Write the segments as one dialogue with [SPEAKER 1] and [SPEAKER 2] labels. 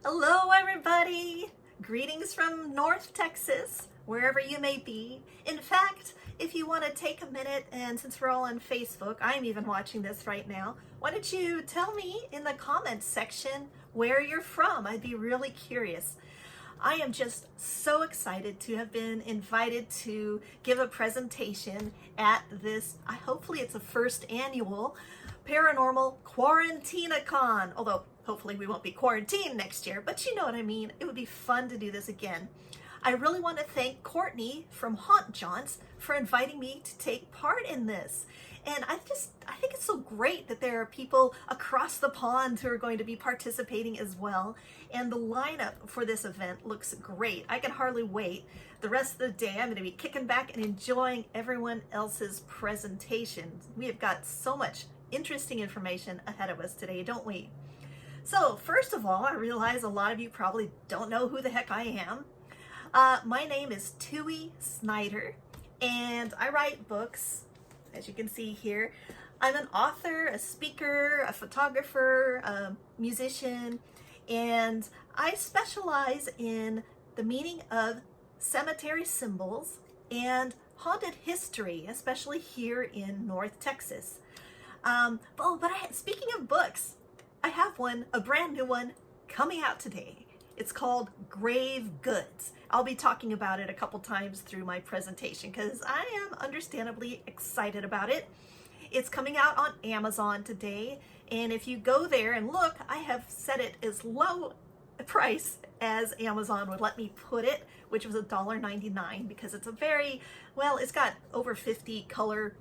[SPEAKER 1] Hello, everybody! Greetings from North Texas, wherever you may be. In fact, if you want to take a minute, and since we're all on Facebook, I'm even watching this right now, why don't you tell me in the comments section where you're from? I'd be really curious. I am just so excited to have been invited to give a presentation at this, hopefully it's a first annual Paranormal Quarantinacon, although hopefully we won't be quarantined next year, but you know what I mean. It would be fun to do this again. I really want to thank Courtney from Haunt Jaunts for inviting me to take part in this. And I think it's so great that there are people across the pond who are going to be participating as well. And the lineup for this event looks great. I can hardly wait. The rest of the day, I'm going to be kicking back and enjoying everyone else's presentations. We have got so much interesting information ahead of us today, don't we? So first of all, I realize a lot of you probably don't know who the heck I am. My name is Snider, and I write books, as you can see here. I'm an author, a speaker, a photographer, a musician, and I specialize in the meaning of cemetery symbols and haunted history, especially here in North Texas. Speaking of books, I have one, a brand new one, coming out today. It's called Grave Goods. I'll be talking about it a couple times through my presentation because I am understandably excited about it. It's coming out on Amazon today, and if you go there and look, I have set it as low a price as Amazon would let me put it, which was $1.99, because it's it's got over 50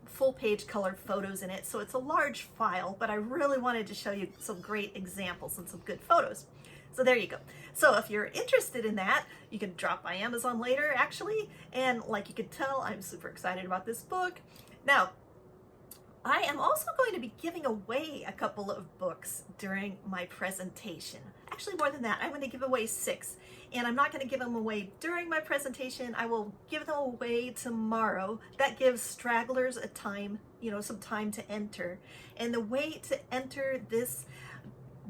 [SPEAKER 1] full page color photos in it, so it's a large file, but I really wanted to show you some great examples and some good photos. So there you go. So if you're interested in that, you can drop by Amazon later, actually, and like you could tell, I'm super excited about this book. Now, I am also going to be giving away a couple of books during my presentation. Actually, more than that, I'm going to give away 6. And I'm not going to give them away during my presentation. I will give them away tomorrow. That gives stragglers a time, some time to enter. And the way to enter this,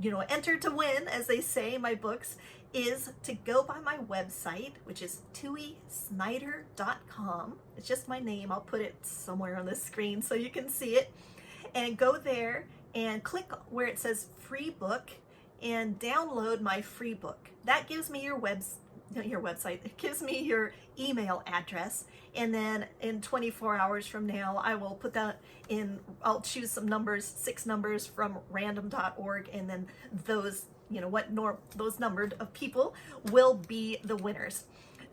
[SPEAKER 1] enter to win, as they say in my books, is to go by my website, which is tuisnider.com. It's just my name. I'll put it somewhere on the screen so you can see it. And go there and click where it says free book and download my free book. That gives me your website. It gives me your email address. And then in 24 hours from now, I will put that in, I'll choose some numbers, 6 numbers from random.org, and then those, those numbered of people will be the winners.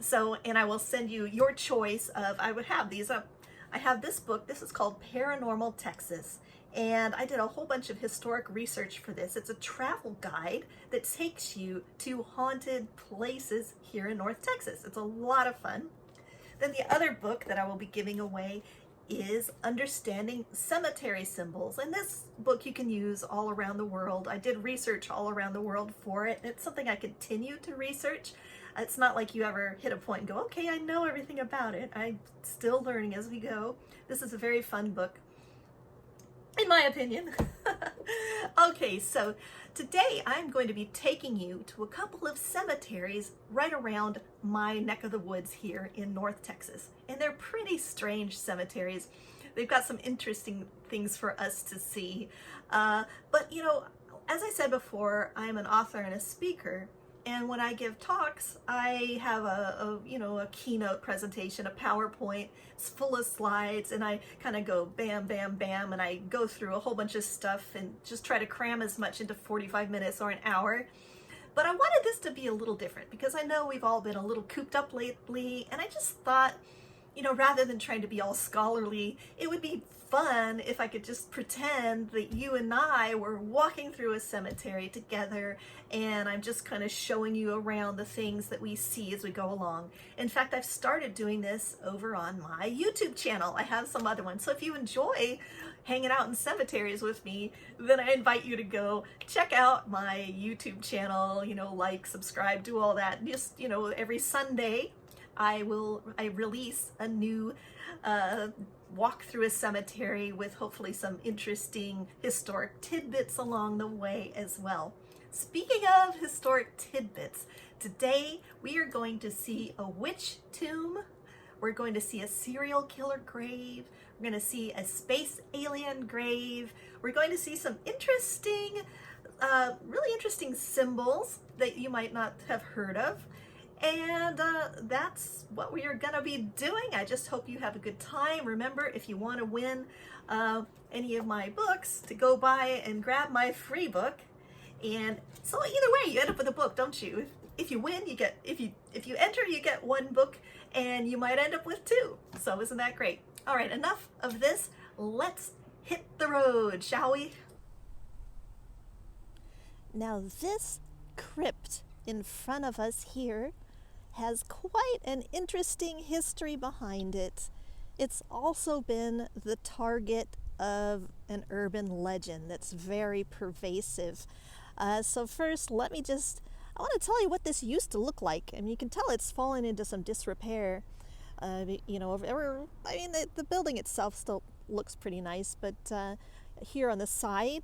[SPEAKER 1] So, and I will send you your choice of, I would have these up. I have this book. This is called Paranormal Texas. And I did a whole bunch of historic research for this. It's a travel guide that takes you to haunted places here in North Texas. It's a lot of fun. Then the other book that I will be giving away is Understanding Cemetery Symbols. And this book you can use all around the world. I did research all around the world for it. It's something I continue to research. It's not like you ever hit a point and go, okay, I know everything about it. I'm still learning as we go. This is a very fun book, in my opinion. Okay, so today I'm going to be taking you to a couple of cemeteries right around my neck of the woods here in North Texas. And they're pretty strange cemeteries. They've got some interesting things for us to see. But as I said before, I'm an author and a speaker. And when I give talks, I have a keynote presentation, a PowerPoint. It's full of slides, and I kind of go bam, bam, bam, and I go through a whole bunch of stuff and just try to cram as much into 45 minutes or an hour. But I wanted this to be a little different because I know we've all been a little cooped up lately, and I just thought, rather than trying to be all scholarly, it would be fun if I could just pretend that you and I were walking through a cemetery together, and I'm just kind of showing you around the things that we see as we go along. In fact, I've started doing this over on my YouTube channel. I have some other ones. So if you enjoy hanging out in cemeteries with me, then I invite you to go check out my YouTube channel, like, subscribe, do all that. Just, every Sunday, I release a new walk through a cemetery with hopefully some interesting historic tidbits along the way as well. Speaking of historic tidbits, today we are going to see a witch tomb. We're going to see a serial killer grave. We're going to see a space alien grave. We're going to see some interesting, really interesting symbols that you might not have heard of. And that's what we are going to be doing. I just hope you have a good time. Remember, if you want to win any of my books, to go by and grab my free book. And so either way, you end up with a book, don't you? If you win, you get, if you enter, you get one book, and you might end up with two. So isn't that great? All right, enough of this. Let's hit the road, shall we?
[SPEAKER 2] Now this crypt in front of us here has quite an interesting history behind it. It's also been the target of an urban legend that's very pervasive. So first, I want to tell you what this used to look like. I mean, you can tell it's fallen into some disrepair. The building itself still looks pretty nice, but here on the side,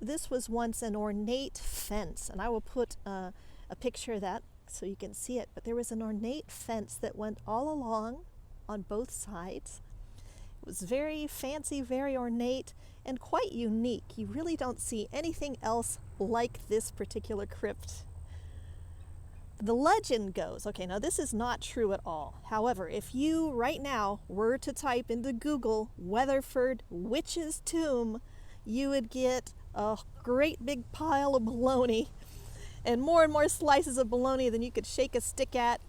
[SPEAKER 2] this was once an ornate fence, and I will put a picture of that so you can see it. But there was an ornate fence that went all along on both sides. It was very fancy, very ornate, and quite unique. You really don't see anything else like this particular crypt. The legend goes, okay, now this is not true at all. However, if you right now were to type into Google Weatherford Witch's Tomb, you would get a great big pile of baloney and more slices of baloney than you could shake a stick at.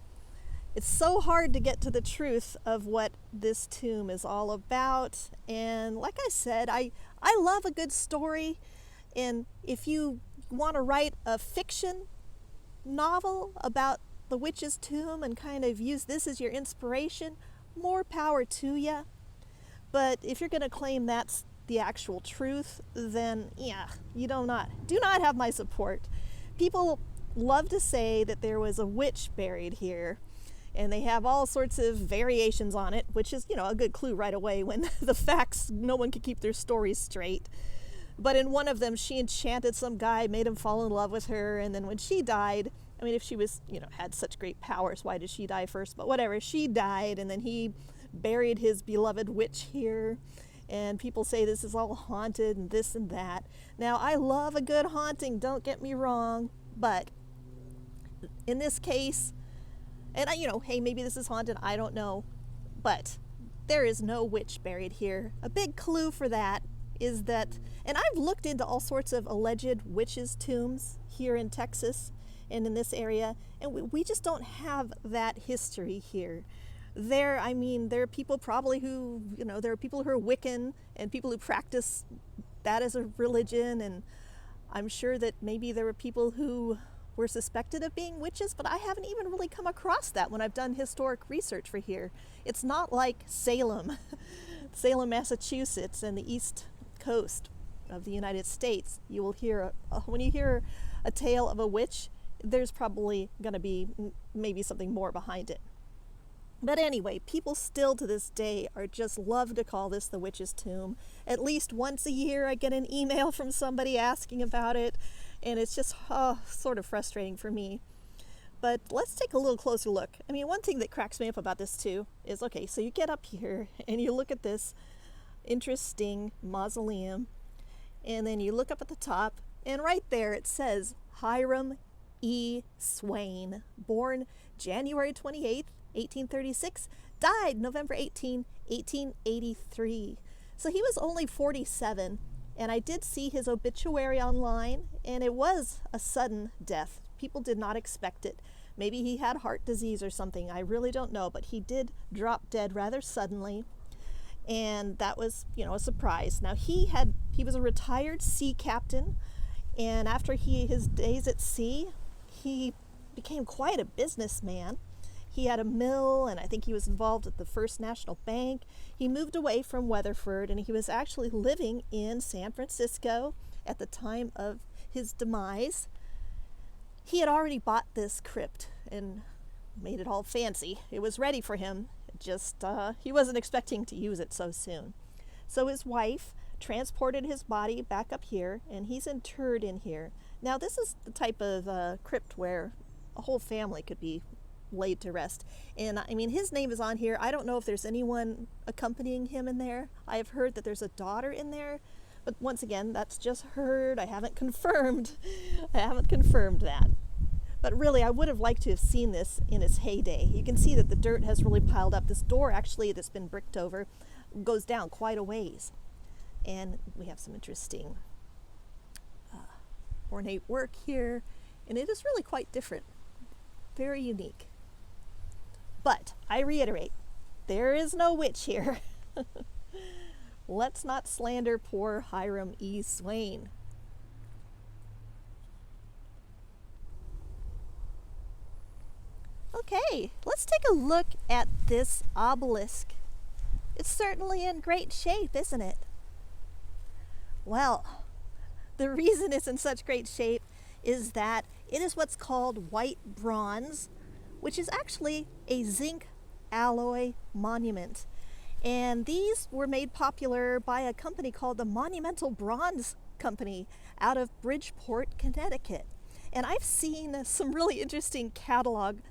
[SPEAKER 2] It's so hard to get to the truth of what this tomb is all about. And like I said, I love a good story. And if you want to write a fiction novel about the witch's tomb and kind of use this as your inspiration, more power to you. But if you're going to claim that's the actual truth, then yeah, you do not have my support. People love to say that there was a witch buried here, and they have all sorts of variations on it, which is, a good clue right away when the facts, no one can keep their stories straight. But in one of them, she enchanted some guy, made him fall in love with her, and then when she died, I mean, if she was, had such great powers, why did she die first? But whatever, she died, and then he buried his beloved witch here. And people say this is all haunted and this and that. Now, I love a good haunting, don't get me wrong, but in this case, and hey, maybe this is haunted, I don't know, but there is no witch buried here. A big clue for that is that, and I've looked into all sorts of alleged witches' tombs here in Texas and in this area, and we just don't have that history here. There are people probably who, there are people who are Wiccan and people who practice that as a religion, and I'm sure that maybe there were people who were suspected of being witches, but I haven't even really come across that when I've done historic research for here. It's not like Salem, Massachusetts, and the East Coast of the United States. You will hear, when you hear a tale of a witch, there's probably going to be maybe something more behind it. But anyway, people still to this day are just love to call this the witch's tomb. At least once a year I get an email from somebody asking about it, and it's just sort of frustrating for me. But let's take a little closer look. I mean, one thing that cracks me up about this too is, okay, so you get up here and you look at this interesting mausoleum, and then you look up at the top, and right there it says Hiram E. Swain, born January 28th, 1836, died November 18, 1883. So he was only 47, and I did see his obituary online, and it was a sudden death. People did not expect it. Maybe he had heart disease or something. I really don't know, but he did drop dead rather suddenly, and that was, a surprise. Now he was a retired sea captain, and after his days at sea, he became quite a businessman. He had a mill, and I think he was involved with the First National Bank. He moved away from Weatherford, and he was actually living in San Francisco at the time of his demise. He had already bought this crypt, and made it all fancy. It was ready for him, just he wasn't expecting to use it so soon. So his wife transported his body back up here, and he's interred in here. Now this is the type of crypt where a whole family could be laid to rest. And I mean, his name is on here. I don't know if there's anyone accompanying him in there. I have heard that there's a daughter in there, but once again, that's just heard. I haven't confirmed. I haven't confirmed that. But really, I would have liked to have seen this in its heyday. You can see that the dirt has really piled up. This door, actually, that's been bricked over, goes down quite a ways. And we have some interesting ornate work here, and it is really quite different. Very unique. But I reiterate, there is no witch here. Let's not slander poor Hiram E. Swain. Okay, let's take a look at this obelisk. It's certainly in great shape, isn't it? Well, the reason it's in such great shape is that it is what's called white bronze, which is actually a zinc alloy monument. And these were made popular by a company called the Monumental Bronze Company out of Bridgeport, Connecticut. And I've seen some really interesting catalogs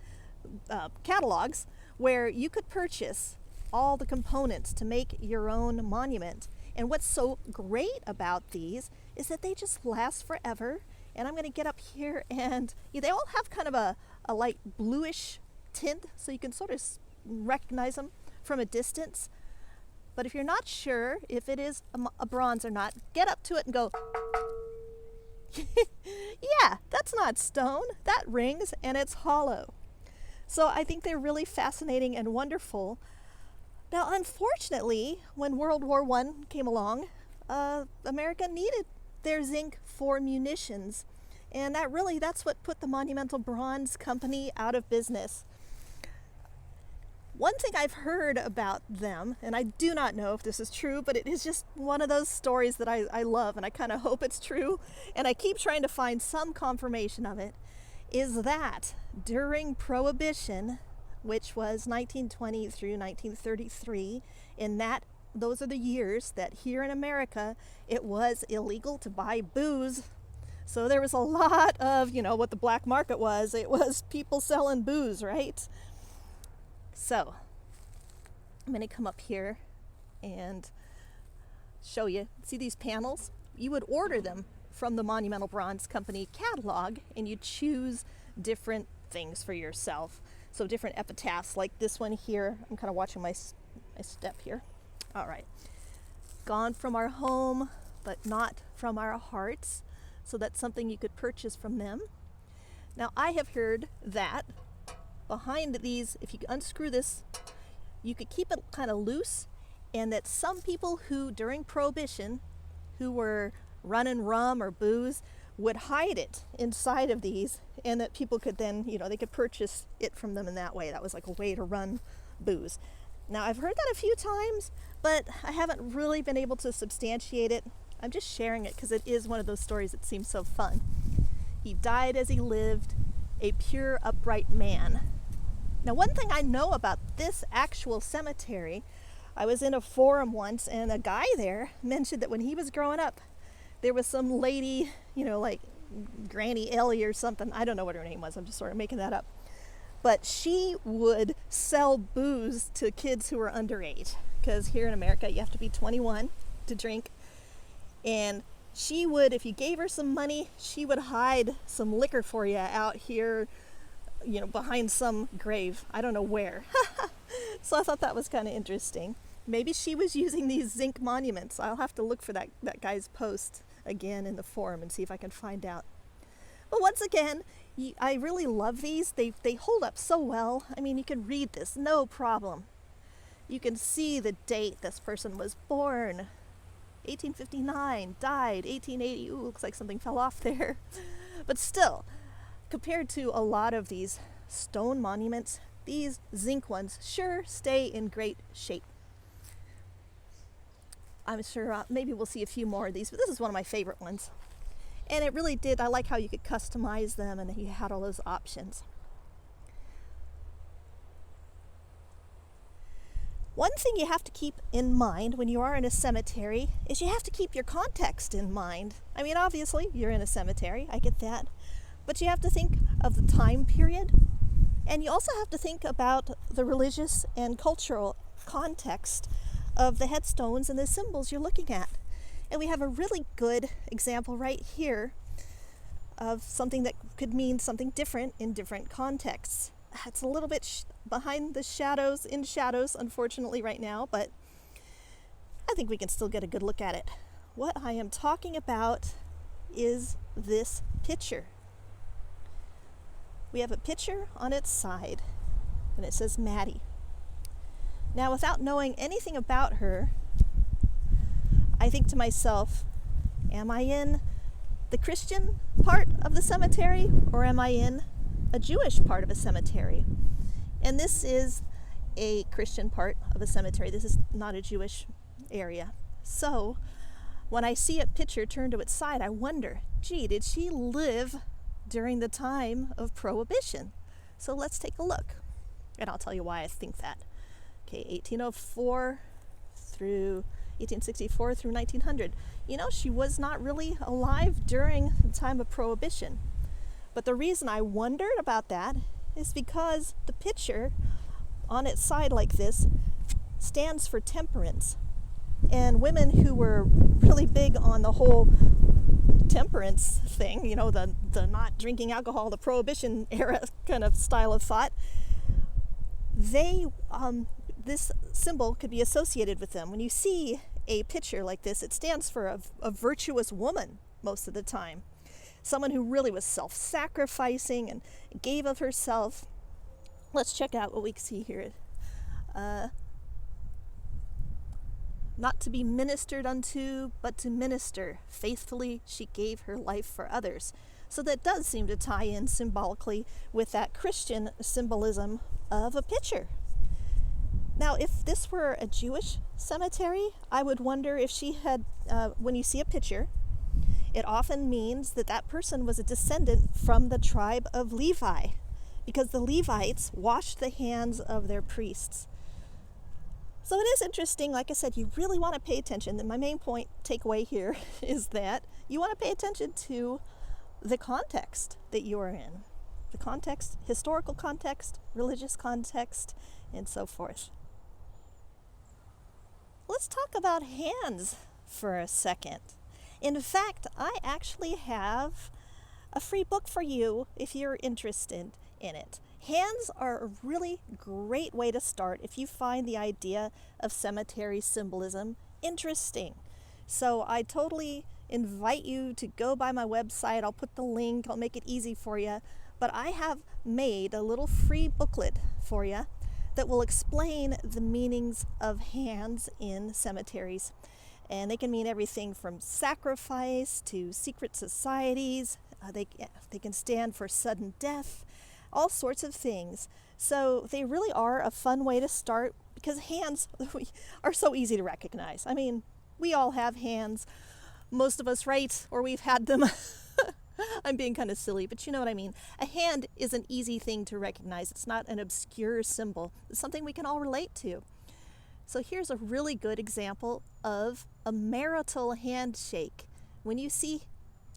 [SPEAKER 2] where you could purchase all the components to make your own monument. And what's so great about these is that they just last forever. And I'm going to get up here, and they all have kind of a light bluish tint, so you can sort of recognize them from a distance. But if you're not sure if it is a bronze or not, get up to it and go, yeah, that's not stone. That rings, and it's hollow. So I think they're really fascinating and wonderful. Now, unfortunately, when World War I came along, America needed their zinc for munitions. And that's what put the Monumental Bronze Company out of business. One thing I've heard about them, and I do not know if this is true, but it is just one of those stories that I love, and I kind of hope it's true, and I keep trying to find some confirmation of it, is that during Prohibition, which was 1920 through 1933, those are the years that here in America it was illegal to buy booze. So there was a lot of, what the black market was. It was people selling booze, right? So I'm going to come up here and show you. See these panels? You would order them from the Monumental Bronze Company catalog, and you choose different things for yourself. So different epitaphs, like this one here. I'm kind of watching my step here. All right. Gone from our home, but not from our hearts. So that's something you could purchase from them. Now, I have heard that behind these, if you unscrew this, you could keep it kind of loose, and that some people who, during Prohibition, who were running rum or booze, would hide it inside of these, and that people could then, they could purchase it from them in that way. That was like a way to run booze. Now, I've heard that a few times, but I haven't really been able to substantiate it. I'm just sharing it because it is one of those stories that seems so fun. He died as he lived, a pure, upright man. Now, one thing I know about this actual cemetery, I was in a forum once, and a guy there mentioned that when he was growing up, there was some lady, like Granny Ellie or something. I don't know what her name was. I'm just sort of making that up. But she would sell booze to kids who were underage, because here in America, you have to be 21 to drink. And she would, if you gave her some money, she would hide some liquor for you out here, behind some grave. I don't know where. So I thought that was kind of interesting. Maybe she was using these zinc monuments. I'll have to look for that guy's post again in the forum and see if I can find out. But once again, I really love these. They hold up so well. I mean, you can read this, no problem. You can see the date this person was born. 1859, died 1880. Ooh, looks like something fell off there. But still, compared to a lot of these stone monuments, these zinc ones sure stay in great shape. I'm sure maybe we'll see a few more of these, but this is one of my favorite ones. And it really did, I like how you could customize them and you had all those options. One thing you have to keep in mind when you are in a cemetery is you have to keep your context in mind. I mean, obviously, you're in a cemetery, I get that. But you have to think of the time period, and you also have to think about the religious and cultural context of the headstones and the symbols you're looking at. And we have a really good example right here of something that could mean something different in different contexts. It's a little bit behind the shadows, in shadows, unfortunately, right now, but I think we can still get a good look at it. What I am talking about is this picture. We have a picture on its side, and it says Maddie. Now, without knowing anything about her, I think to myself, am I in the Christian part of the cemetery, or am I in a Jewish part of a cemetery? And this is a Christian part of a cemetery. This is not a Jewish area. So when I see a picture turned to its side, I wonder, gee, did she live during the time of Prohibition? So let's take a look, and I'll tell you why I think that. Okay, 1804 through 1864 through 1900. You know, she was not really alive during the time of Prohibition. But the reason I wondered about that is because the picture on its side like this stands for temperance. And women who were really big on the whole temperance thing, you know, the not drinking alcohol, the Prohibition era kind of style of thought, they this symbol could be associated with them. When you see a picture like this, it stands for a virtuous woman most of the time. Someone who really was self-sacrificing and gave of herself. Let's check out what we see here. Not to be ministered unto, but to minister. Faithfully she gave her life for others. So that does seem to tie in symbolically with that Christian symbolism of a picture. Now, if this were a Jewish cemetery, I would wonder if she had, when you see a picture, it often means that that person was a descendant from the tribe of Levi, because the Levites washed the hands of their priests. So it is interesting. Like I said, you really want to pay attention. And my main point takeaway here is that you want to pay attention to the context that you are in. The context, historical context, religious context, and so forth. Let's talk about hands for a second. In fact, I actually have a free book for you if you're interested in it. Hands are a really great way to start if you find the idea of cemetery symbolism interesting. So I totally invite you to go by my website. I'll put the link. I'll make it easy for you. But I have made a little free booklet for you that will explain the meanings of hands in cemeteries. And they can mean everything from sacrifice to secret societies. They can stand for sudden death, all sorts of things. So they really are a fun way to start, because hands are so easy to recognize. I mean, we all have hands, most of us, right? Or we've had them. I'm being kind of silly, but you know what I mean. A hand is an easy thing to recognize. It's not an obscure symbol. It's something we can all relate to. So here's a really good example of a marital handshake. When you see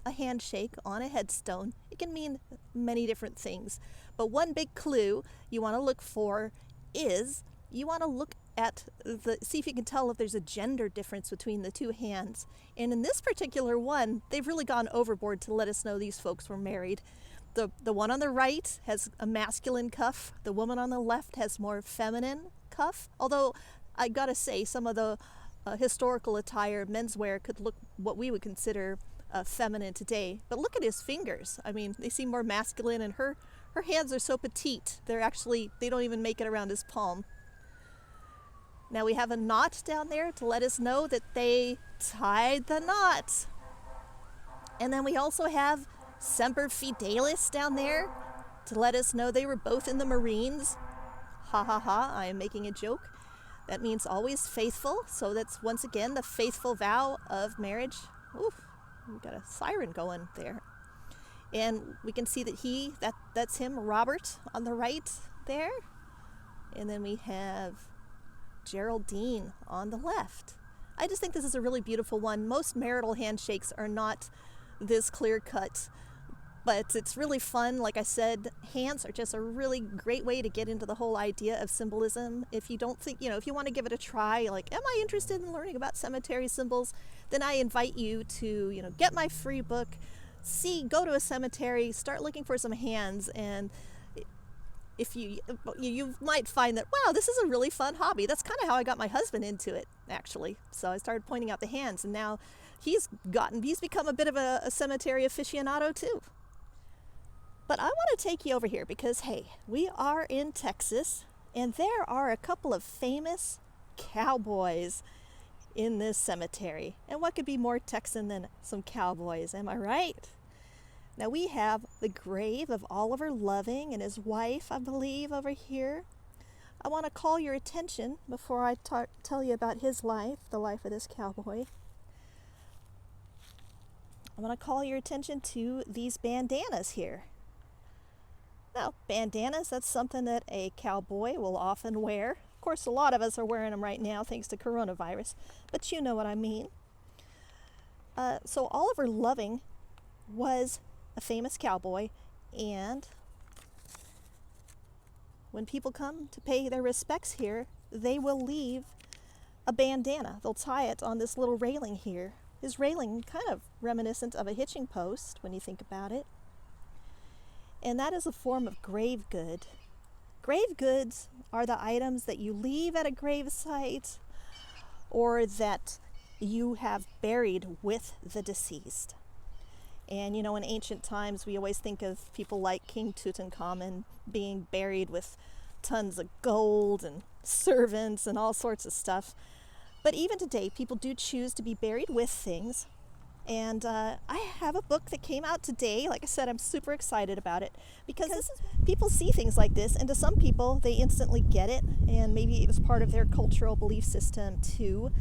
[SPEAKER 2] a handshake on a headstone, it can mean many different things. But one big clue you want to look for is you want to look at see if you can tell if there's a gender difference between the two hands. And in this particular one, they've really gone overboard to let us know these folks were married. The one on the right has a masculine cuff. The woman on the left has more feminine cuff. Although I gotta say, some of the historical attire, menswear, could look what we would consider feminine today. But look at his fingers. I mean, they seem more masculine, and her hands are so petite. They don't even make it around his palm. Now we have a knot down there to let us know that they tied the knot. And then we also have Semper Fidelis down there to let us know they were both in the Marines. Ha ha ha, I am making a joke. That means always faithful. So that's once again the faithful vow of marriage. Oof, we've got a siren going there. And we can see that that's him, Robert, on the right there. And then we have Geraldine on the left. I just think this is a really beautiful one. Most marital handshakes are not this clear cut, but it's really fun. Like I said, hands are just a really great way to get into the whole idea of symbolism. If you don't think, if you want to give it a try, like, am I interested in learning about cemetery symbols? Then I invite you to, get my free book, go to a cemetery, start looking for some hands, and if you might find that, wow, this is a really fun hobby. That's kind of how I got my husband into it, actually. So I started pointing out the hands, and now he's become a bit of a cemetery aficionado too. But I want to take you over here because, hey, we are in Texas, and there are a couple of famous cowboys in this cemetery. And what could be more Texan than some cowboys, am I right? Now we have the grave of Oliver Loving and his wife, I believe, over here. I want to call your attention before I tell you about his life, the life of this cowboy. I want to call your attention to these bandanas here. Now, bandanas, that's something that a cowboy will often wear. Of course, a lot of us are wearing them right now thanks to coronavirus, but you know what I mean. So Oliver Loving was a famous cowboy, and when people come to pay their respects here, they will leave a bandana. They'll tie it on this little railing here. His railing kind of reminiscent of a hitching post when you think about it. And that is a form of grave good. Grave goods are the items that you leave at a grave site or that you have buried with the deceased. And in ancient times, we always think of people like King Tutankhamun being buried with tons of gold and servants and all sorts of stuff. But even today, people do choose to be buried with things. And I have a book that came out today. Like I said, I'm super excited about it because people see things like this, and to some people, they instantly get it. And maybe it was part of their cultural belief system too.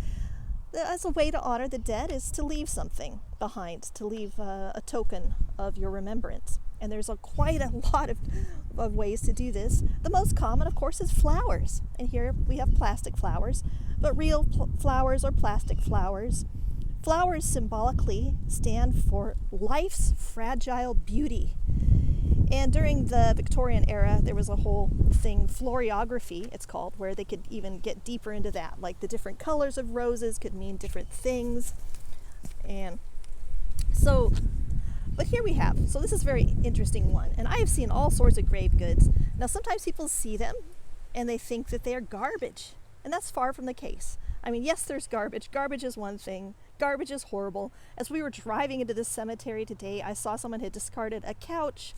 [SPEAKER 2] As a way to honor the dead is to leave something behind, to leave a token of your remembrance. And there's quite a lot of ways to do this. The most common, of course, is flowers. And here we have plastic flowers, but real flowers or plastic flowers. Flowers symbolically stand for life's fragile beauty. And during the Victorian era, there was a whole thing, floriography, it's called, where they could even get deeper into that. Like the different colors of roses could mean different things. And so, but here we have, so this is a very interesting one. And I have seen all sorts of grave goods. Now, sometimes people see them and they think that they're garbage. And that's far from the case. I mean, yes, there's garbage. Garbage is one thing. Garbage is horrible. As we were driving into this cemetery today, I saw someone had discarded a couch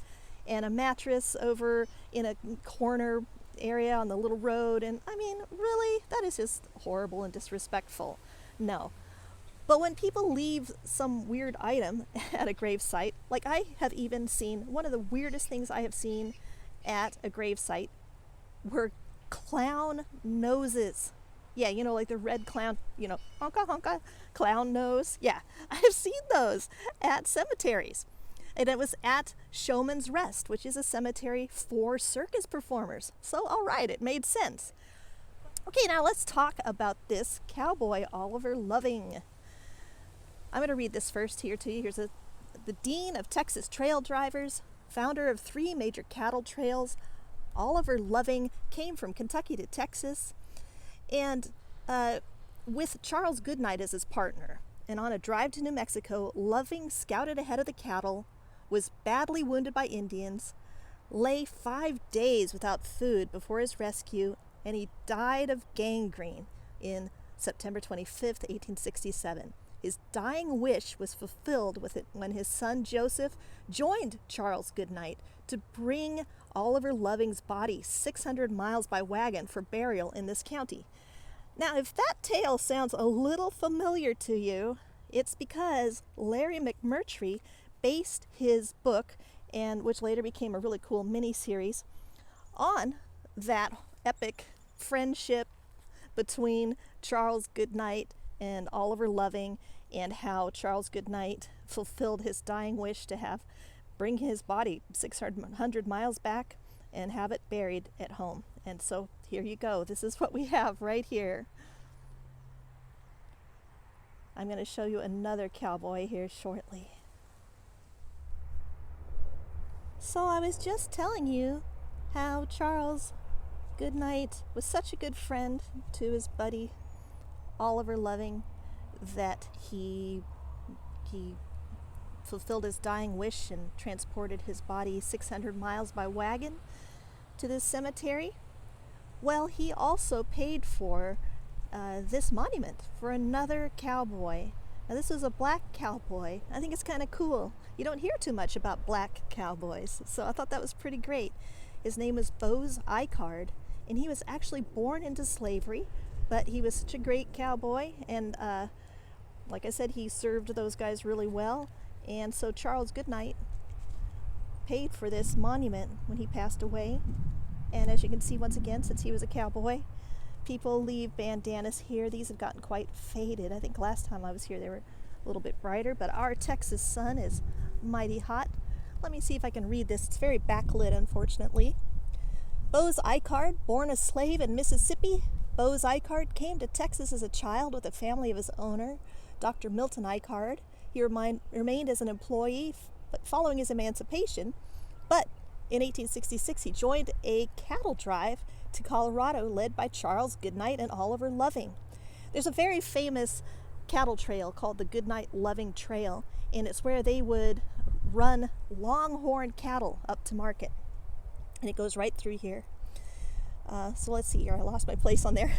[SPEAKER 2] and a mattress over in a corner area on the little road. And I mean, really, that is just horrible and disrespectful. No. But when people leave some weird item at a grave site, like I have even seen, one of the weirdest things I have seen at a grave site were clown noses. Yeah, like the red clown, honka honka, clown nose. Yeah, I've seen those at cemeteries. And it was at Showman's Rest, which is a cemetery for circus performers. So, all right, it made sense. Okay, now let's talk about this cowboy, Oliver Loving. I'm going to read this first here to you. Here's the Dean of Texas Trail Drivers, founder of 3 major cattle trails. Oliver Loving came from Kentucky to Texas, and with Charles Goodnight as his partner. And on a drive to New Mexico, Loving scouted ahead of the cattle, was badly wounded by Indians, lay 5 days without food before his rescue, and he died of gangrene in September 25th, 1867. His dying wish was fulfilled when his son Joseph joined Charles Goodnight to bring Oliver Loving's body 600 miles by wagon for burial in this county. Now, if that tale sounds a little familiar to you, it's because Larry McMurtry based his book, and which later became a really cool mini-series, on that epic friendship between Charles Goodnight and Oliver Loving, and how Charles Goodnight fulfilled his dying wish to bring his body 600 miles back, and have it buried at home. And so here you go. This is what we have right here. I'm going to show you another cowboy here shortly. So I was just telling you how Charles Goodnight was such a good friend to his buddy Oliver Loving that he fulfilled his dying wish and transported his body 600 miles by wagon to this cemetery. Well, he also paid for this monument for another cowboy. Now, this was a black cowboy. I think it's kind of cool. You don't hear too much about black cowboys, so I thought that was pretty great. His name was Bose Icard, and he was actually born into slavery, but he was such a great cowboy, and like I said, he served those guys really well. And so Charles Goodnight paid for this monument when he passed away. And as you can see, once again, since he was a cowboy, people leave bandanas here. These have gotten quite faded. I think last time I was here they were a little bit brighter, but our Texas sun is mighty hot. Let me see if I can read this. It's very backlit, unfortunately. Bose Icard, born a slave in Mississippi. Bose Icard came to Texas as a child with a family of his owner, Dr. Milton Icard. He remained as an employee following his emancipation, but in 1866 he joined a cattle drive to Colorado led by Charles Goodnight and Oliver Loving. There's a very famous cattle trail called the Goodnight Loving Trail, and it's where they would run longhorn cattle up to market, and it goes right through here. So let's see here, I lost my place on there.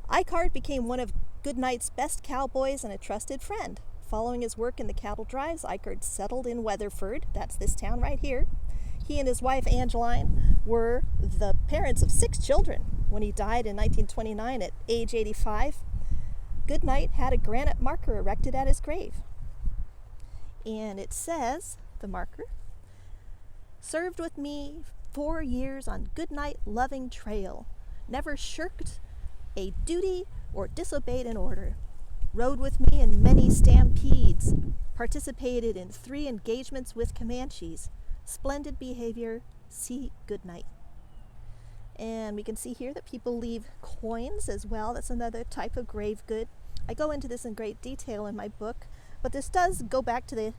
[SPEAKER 2] Icard became one of Goodnight's best cowboys and a trusted friend. Following his work in the cattle drives, Icard settled in Weatherford. That's this town right here. He and his wife Angeline were the parents of 6 children. When he died in 1929 at age 85, Goodnight had a granite marker erected at his grave. And it says, the marker, served with me 4 years on Goodnight Loving Trail, never shirked a duty or disobeyed an order, rode with me in many stampedes, participated in 3 engagements with Comanches, splendid behavior, see Goodnight. And we can see here that people leave coins as well. That's another type of grave good. I go into this in great detail in my book, but this does go back to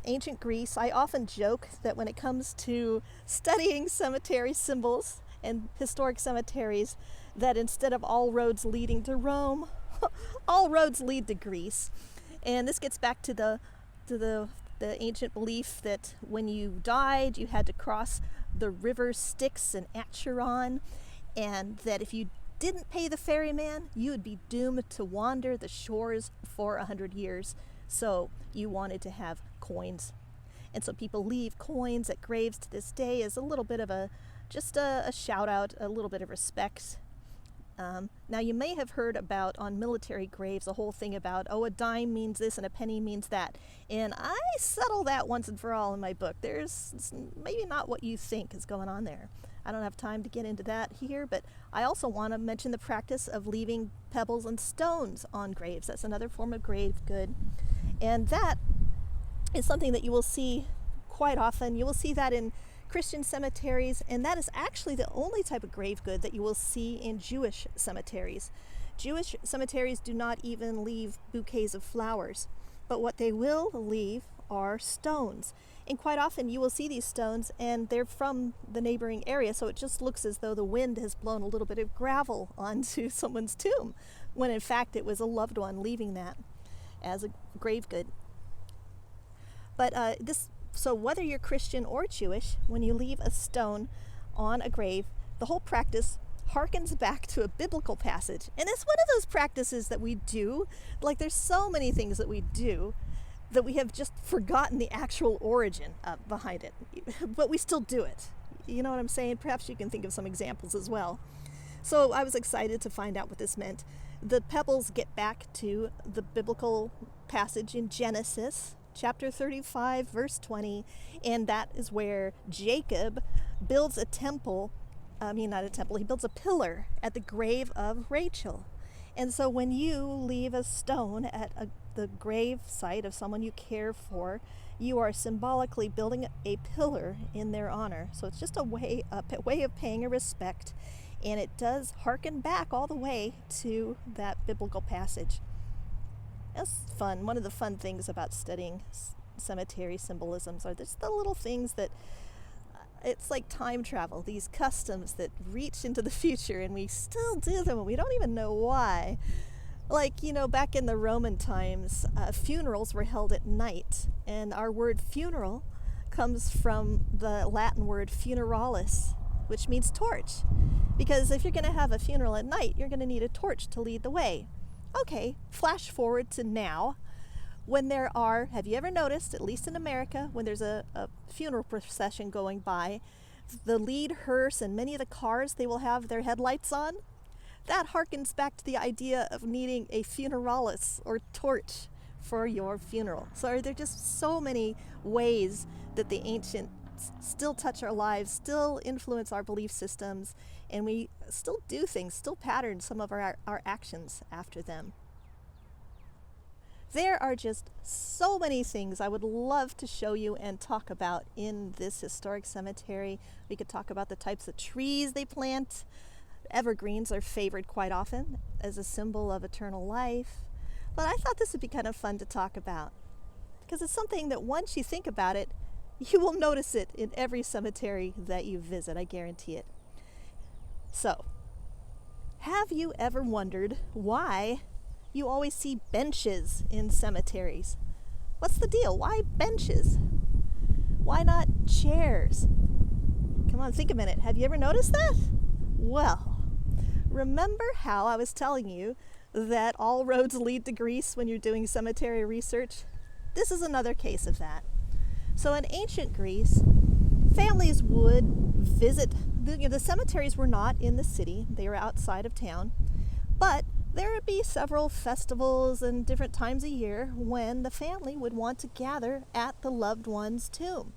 [SPEAKER 2] ancient Greece. I often joke that when it comes to studying cemetery symbols and historic cemeteries, that instead of all roads leading to Rome, all roads lead to Greece. And this gets back to the ancient belief that when you died, you had to cross the river Styx and Acheron, and that if you didn't pay the ferryman, you would be doomed to wander the shores for 100 years. So you wanted to have coins. And so people leave coins at graves to this day as a little bit of a shout out, a little bit of respect. Now you may have heard about on military graves a whole thing about, a dime means this and a penny means that. And I settle that once and for all in my book. There's maybe not what you think is going on there. I don't have time to get into that here, but I also want to mention the practice of leaving pebbles and stones on graves. That's another form of grave good. And that is something that you will see quite often. You will see that in Christian cemeteries, and that is actually the only type of grave good that you will see in Jewish cemeteries. Jewish cemeteries do not even leave bouquets of flowers, but what they will leave are stones. And quite often you will see these stones and they're from the neighboring area, so it just looks as though the wind has blown a little bit of gravel onto someone's tomb, when in fact it was a loved one leaving that as a grave good. But so whether you're Christian or Jewish, when you leave a stone on a grave, the whole practice harkens back to a biblical passage. And it's one of those practices that we do. Like, there's so many things that we do that we have just forgotten the actual origin behind it. But we still do it. You know what I'm saying? Perhaps you can think of some examples as well. So I was excited to find out what this meant. The pebbles get back to the biblical passage in Genesis chapter 35, verse 20, and that is where Jacob builds a temple, he builds a pillar at the grave of Rachel. And so when you leave a stone at the grave site of someone you care for, you are symbolically building a pillar in their honor. So it's just a way of paying a respect, and it does harken back all the way to that biblical passage. That's fun. One of the fun things about studying cemetery symbolisms are just the little things that it's like time travel, these customs that reach into the future, and we still do them and we don't even know why. Like, back in the Roman times, funerals were held at night, and our word funeral comes from the Latin word funeralis, which means torch. Because if you're going to have a funeral at night, you're going to need a torch to lead the way. Okay, flash forward to now, when there are, have you ever noticed, at least in America, when there's a funeral procession going by, the lead hearse and many of the cars, they will have their headlights on? That harkens back to the idea of needing a funeralis or torch for your funeral. So there are just so many ways that the ancients still touch our lives, still influence our belief systems, and we still do things, still pattern some of our actions after them. There are just so many things I would love to show you and talk about in this historic cemetery. We could talk about the types of trees they plant. Evergreens are favored quite often as a symbol of eternal life. But I thought this would be kind of fun to talk about, because it's something that once you think about it, you will notice it in every cemetery that you visit, I guarantee it. So, have you ever wondered why you always see benches in cemeteries? What's the deal? Why benches? Why not chairs? Come on, think a minute. Have you ever noticed that? Well, remember how I was telling you that all roads lead to Greece when you're doing cemetery research? This is another case of that. So in ancient Greece, families would visit, the cemeteries were not in the city, they were outside of town, but there would be several festivals and different times a year when the family would want to gather at the loved one's tomb.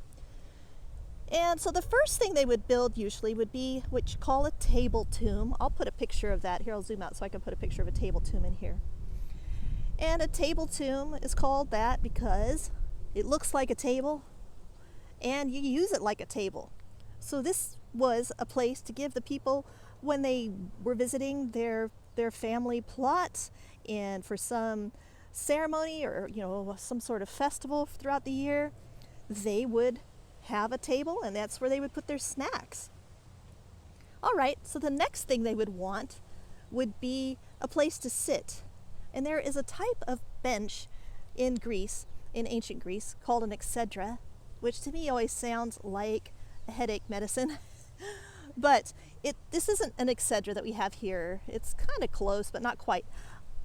[SPEAKER 2] And so the first thing they would build usually would be what you call a table tomb. I'll put a picture of that. Here, I'll zoom out so I can put a picture of a table tomb in here. And a table tomb is called that because it looks like a table and you use it like a table. So this was a place to give the people, when they were visiting their family plot and for some ceremony or some sort of festival throughout the year, they would have a table, and that's where they would put their snacks. All right, so the next thing they would want would be a place to sit. And there is a type of bench in Greece, in ancient Greece, called an exedra, which to me always sounds like a headache medicine. But this isn't an exedra that we have here. It's kind of close, but not quite.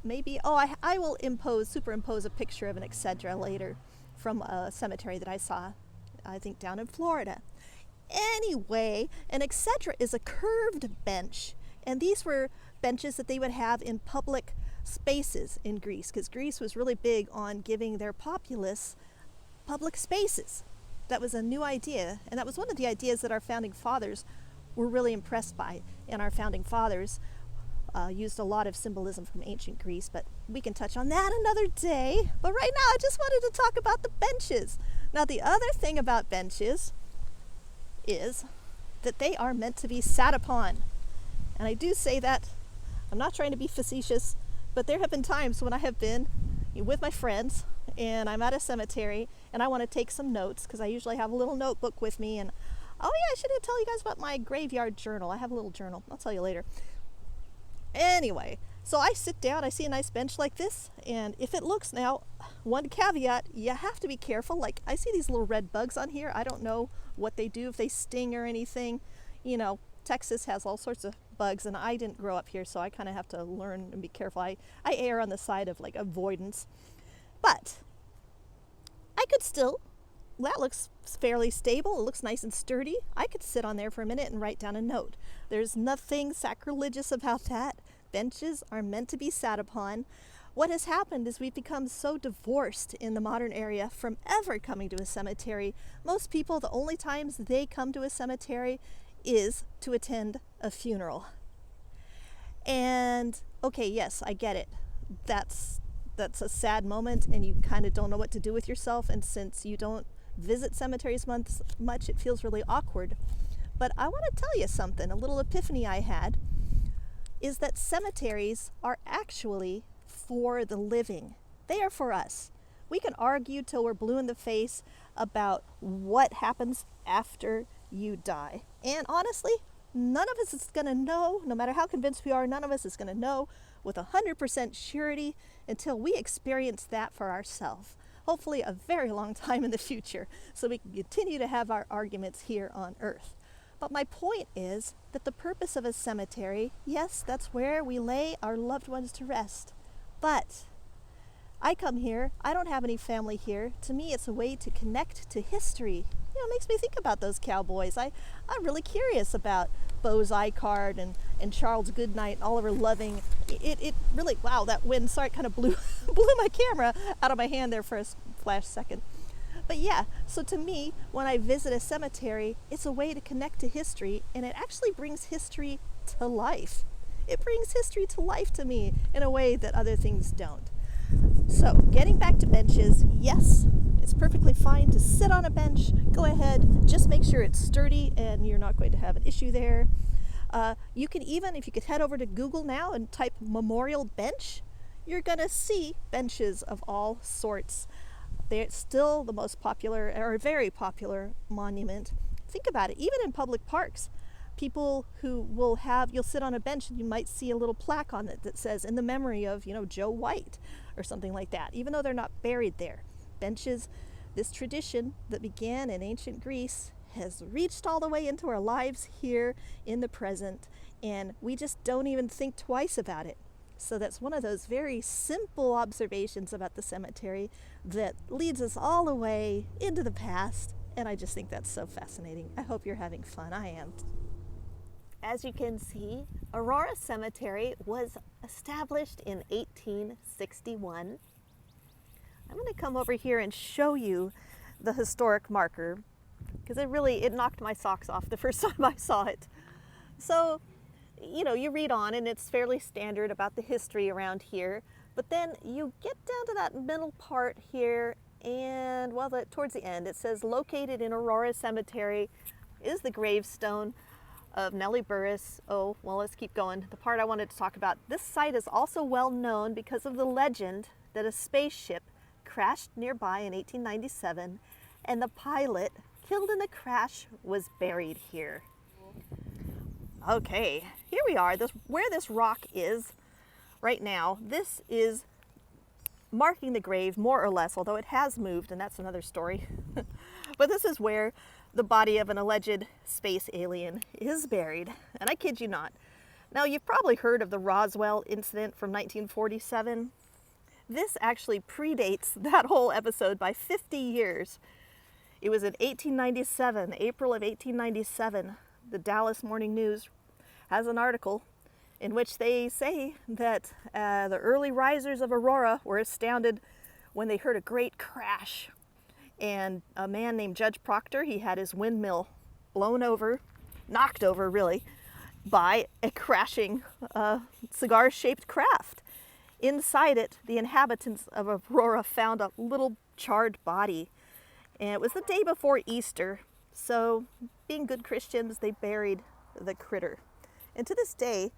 [SPEAKER 2] Maybe, I will superimpose a picture of an exedra later from a cemetery that I saw, I think down in Florida. Anyway, an exedra is a curved bench, and these were benches that they would have in public spaces in Greece, because Greece was really big on giving their populace public spaces. That was a new idea, and that was one of the ideas that our founding fathers were really impressed by. And our founding fathers used a lot of symbolism from ancient Greece, but we can touch on that another day. But right now I just wanted to talk about the benches. Now the other thing about benches is that they are meant to be sat upon. And I do say that, I'm not trying to be facetious, but there have been times when I have been with my friends and I'm at a cemetery and I want to take some notes, because I usually have a little notebook with me. And oh yeah, I should tell you guys about my graveyard journal. I have a little journal. I'll tell you later. Anyway, so I sit down, I see a nice bench like this, and if it looks, now, one caveat, you have to be careful. Like, I see these little red bugs on here. I don't know what they do, if they sting or anything. Texas has all sorts of bugs, and I didn't grow up here, so I kind of have to learn and be careful. I err on the side of, avoidance. But I could still, that looks fairly stable. It looks nice and sturdy. I could sit on there for a minute and write down a note. There's nothing sacrilegious about that. Benches are meant to be sat upon. What has happened is we've become so divorced in the modern area from ever coming to a cemetery. Most people, the only times they come to a cemetery is to attend a funeral. And okay, yes, I get it. That's that's a sad moment and you kind of don't know what to do with yourself. And since you don't visit cemeteries much, it feels really awkward. But I want to tell you something, a little epiphany I had, is that cemeteries are actually for the living. They are for us. We can argue till we're blue in the face about what happens after you die. And honestly, none of us is going to know, no matter how convinced we are, none of us is going to know with 100% surety until we experience that for ourselves. Hopefully a very long time in the future, so we can continue to have our arguments here on Earth. But my point is that the purpose of a cemetery, yes, that's where we lay our loved ones to rest. But I come here, I don't have any family here. To me, it's a way to connect to history. You know, it makes me think about those cowboys. I'm really curious about Bose Icard and Charles Goodnight and Oliver Loving. It really, wow, that wind, sorry, it kind of blew my camera out of my hand there for a flash second. But yeah, so to me, when I visit a cemetery, it's a way to connect to history, and it actually brings history to life. It brings history to life to me in a way that other things don't. So, getting back to benches, yes, it's perfectly fine to sit on a bench. Go ahead, just make sure it's sturdy and you're not going to have an issue there. You can even, if you could head over to Google now and type memorial bench, you're going to see benches of all sorts. They're still the most popular, or very popular monument. Think about it, even in public parks, people who will have, you'll sit on a bench and you might see a little plaque on it that says, in the memory of, Joe White, or something like that, even though they're not buried there. Benches, this tradition that began in ancient Greece, has reached all the way into our lives here in the present, and we just don't even think twice about it. So that's one of those very simple observations about the cemetery that leads us all the way into the past, and I just think that's so fascinating. I hope you're having fun. I am. As you can see, Aurora Cemetery was established in 1861. I'm going to come over here and show you the historic marker, because it knocked my socks off the first time I saw it. So, you read on and it's fairly standard about the history around here, but then you get down to that middle part here and, towards the end, it says, located in Aurora Cemetery is the gravestone of Nellie Burris. Oh, well, let's keep going. The part I wanted to talk about. This site is also well known because of the legend that a spaceship crashed nearby in 1897 and the pilot killed in the crash was buried here. Okay, here we are. Where this rock is right now, this is marking the grave more or less, although it has moved, and that's another story. But this is where the body of an alleged space alien is buried, and I kid you not. Now, you've probably heard of the Roswell Incident from 1947. This actually predates that whole episode by 50 years. It was in 1897, April of 1897. The Dallas Morning News has an article in which they say that the early risers of Aurora were astounded when they heard a great crash. And a man named Judge Proctor, he had his windmill blown over, knocked over really, by a crashing cigar-shaped craft. Inside it, the inhabitants of Aurora found a little charred body. And it was the day before Easter, so being good Christians, they buried the critter. And to this day,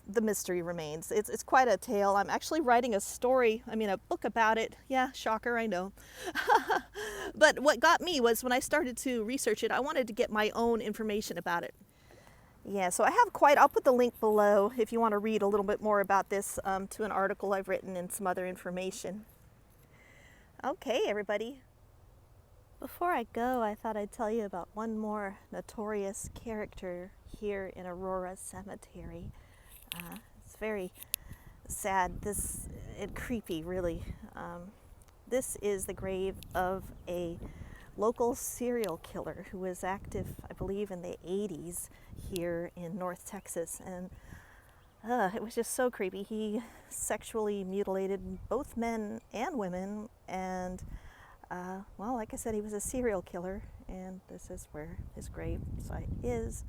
[SPEAKER 2] the mystery remains. It's quite a tale. I'm actually writing a book about it. Yeah, shocker, I know. But what got me was when I started to research it, I wanted to get my own information about it. Yeah, so I'll put the link below if you want to read a little bit more about this to an article I've written and some other information. Okay, everybody. Before I go, I thought I'd tell you about one more notorious character here in Aurora Cemetery. It's very sad, and creepy, really. This is the grave of a local serial killer who was active, I believe, in the 80s here in North Texas. And it was just so creepy. He sexually mutilated both men and women, and like I said, he was a serial killer, and this is where his grave site is.